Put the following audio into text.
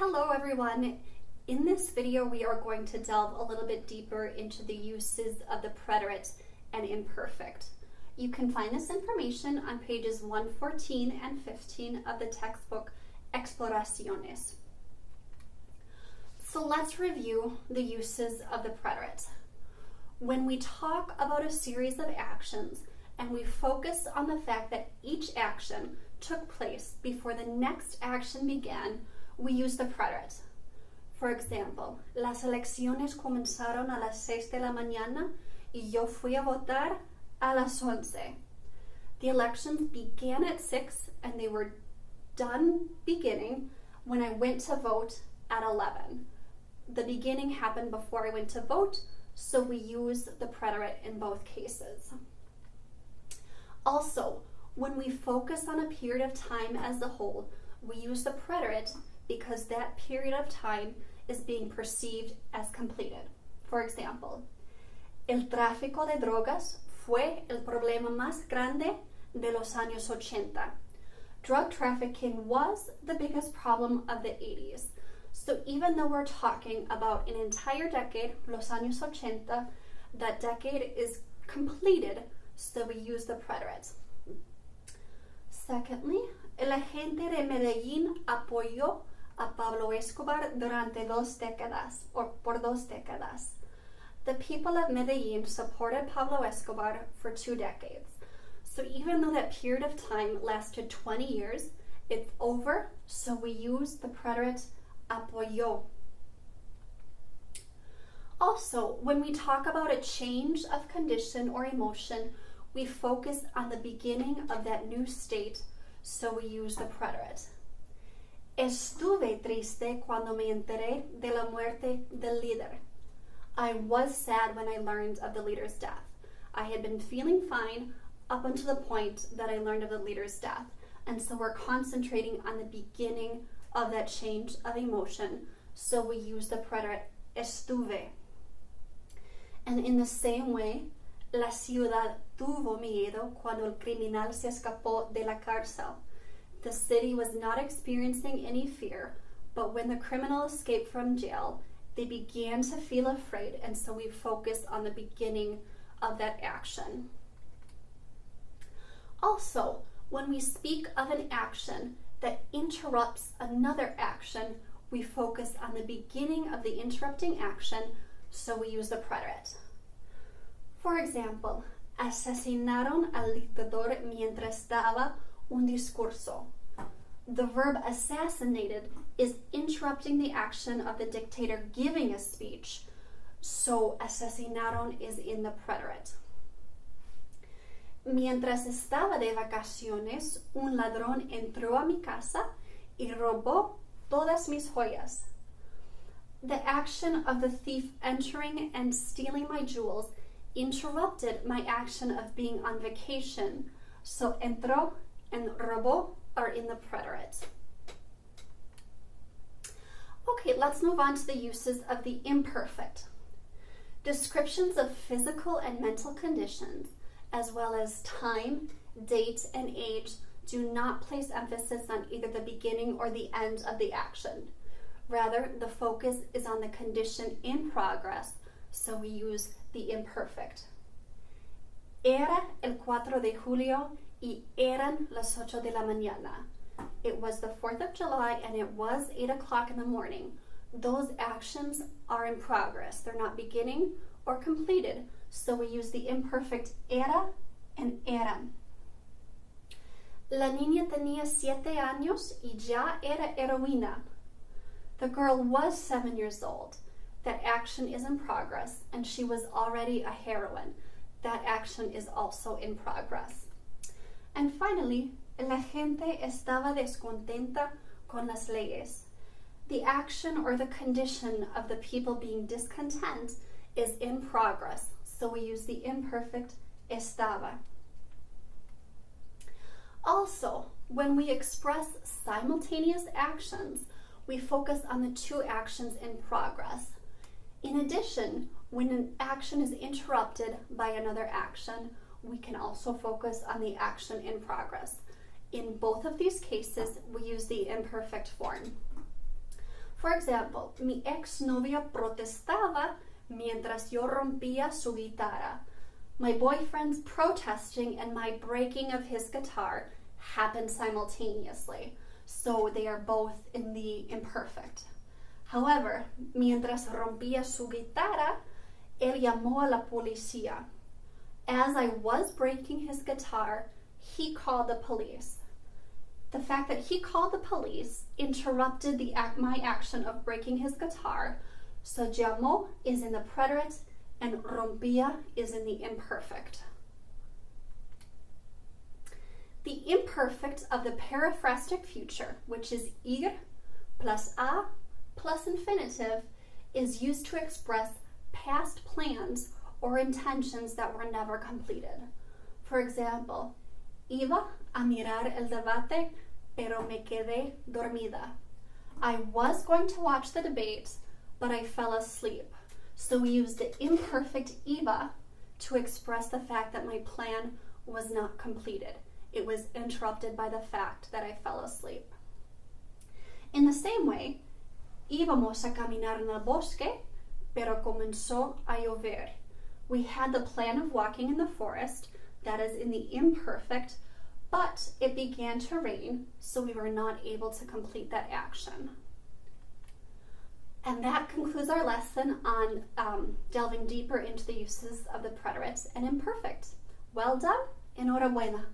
Hello everyone. In this video we are going to delve a little bit deeper into the uses of the preterite and imperfect. You can find this information on pages 114 and 15 of the textbook Exploraciones. So let's review the uses of the preterite. When we talk about a series of actions and we focus on the fact that each action took place before the next action began, we use the preterite. For example, las elecciones comenzaron a las 6 de la mañana y yo fui a votar a las 11. The elections began at 6 and they were done beginning when I went to vote at 11. The beginning happened before I went to vote, so we use the preterite in both cases. Also, when we focus on a period of time as a whole, we use the preterite because that period of time is being perceived as completed. For example, el tráfico de drogas fue el problema más grande de los años 80. Drug trafficking was the biggest problem of the 80s. So even though we're talking about an entire decade, los años 80, that decade is completed, so we use the preterite. Secondly, el agente de Medellín apoyó a Pablo Escobar durante por dos décadas. The people of Medellín supported Pablo Escobar for 2 decades. So even though that period of time lasted 20 years, it's over, so we use the preterite apoyó. Also, when we talk about a change of condition or emotion, we focus on the beginning of that new state, so we use the preterite. Estuve triste cuando me enteré de la muerte del líder. I was sad when I learned of the leader's death. I had been feeling fine up until the point that I learned of the leader's death. And so we're concentrating on the beginning of that change of emotion. So we use the preterite estuve. And in the same way, la ciudad tuvo miedo cuando el criminal se escapó de la cárcel. The city was not experiencing any fear, but when the criminal escaped from jail, they began to feel afraid, and so we focus on the beginning of that action. Also, when we speak of an action that interrupts another action, we focus on the beginning of the interrupting action, so we use the preterite. For example, asesinaron al dictador mientras daba un discurso. The verb assassinated is interrupting the action of the dictator giving a speech, so asesinaron is in the preterite. Mientras estaba de vacaciones, un ladrón entró a mi casa y robó todas mis joyas. The action of the thief entering and stealing my jewels interrupted my action of being on vacation, so entró and robó are in the preterite. Okay, let's move on to the uses of the imperfect. Descriptions of physical and mental conditions, as well as time, date, and age, do not place emphasis on either the beginning or the end of the action. Rather, the focus is on the condition in progress, so we use the imperfect. Era el 4 de julio y eran las 8 de la mañana. It was the 4th of July and it was 8 o'clock in the morning. Those actions are in progress. They're not beginning or completed, so we use the imperfect era and eran. La niña tenía 7 años y ya era heroína. The girl was 7 years old. That action is in progress, and she was already a heroine. That action is also in progress. And finally, la gente estaba descontenta con las leyes. The action or the condition of the people being discontent is in progress, so we use the imperfect estaba. Also, when we express simultaneous actions, we focus on the 2 actions in progress. In addition, when an action is interrupted by another action, we can also focus on the action in progress. In both of these cases, we use the imperfect form. For example, mi exnovio protestaba mientras yo rompía su guitarra. My boyfriend's protesting and my breaking of his guitar happened simultaneously, so they are both in the imperfect. However, mientras rompía su guitarra, él llamó a la policía. As I was breaking his guitar, he called the police. The fact that he called the police interrupted my action of breaking his guitar, so llamó is in the preterite and rompía is in the imperfect. The imperfect of the periphrastic future, which is ir plus a plus infinitive, is used to express past plans or intentions that were never completed. For example, iba a mirar el debate, pero me quedé dormida. I was going to watch the debate, but I fell asleep. So we used the imperfect iba to express the fact that my plan was not completed. It was interrupted by the fact that I fell asleep. In the same way, íbamos a caminar en el bosque, pero comenzó a llover. We had the plan of walking in the forest, that is in the imperfect, but it began to rain, so we were not able to complete that action. And that concludes our lesson on delving deeper into the uses of the preterite and imperfect. Well done, enhorabuena.